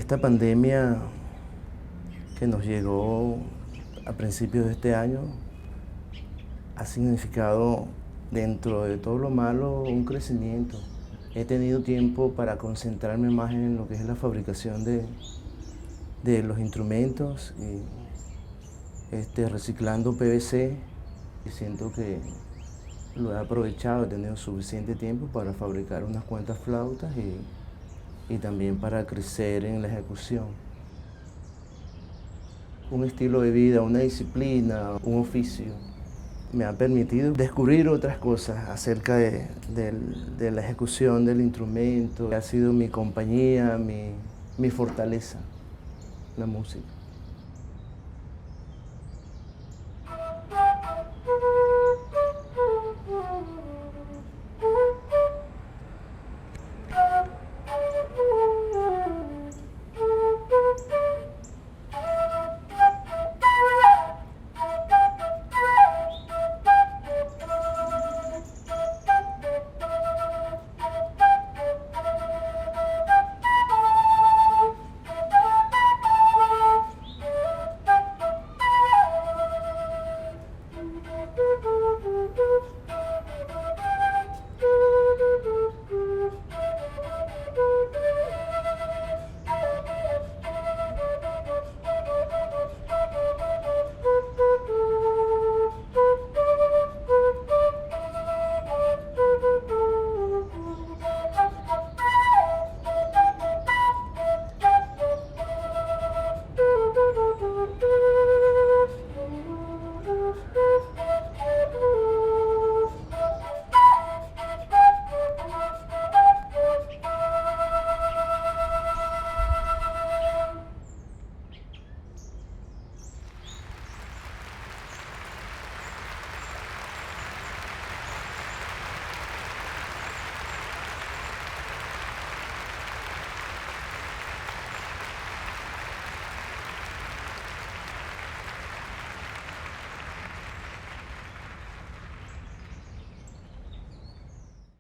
Esta pandemia que nos llegó a principios de este año ha significado, dentro de todo lo malo, un crecimiento. He tenido tiempo para concentrarme más en lo que es la fabricación de los instrumentos y reciclando PVC, y siento que lo he aprovechado, he tenido suficiente tiempo para fabricar unas cuantas flautas y también para crecer en la ejecución. Un estilo de vida, una disciplina, un oficio, me ha permitido descubrir otras cosas acerca de la ejecución del instrumento. Ha sido mi compañía, mi fortaleza, la música.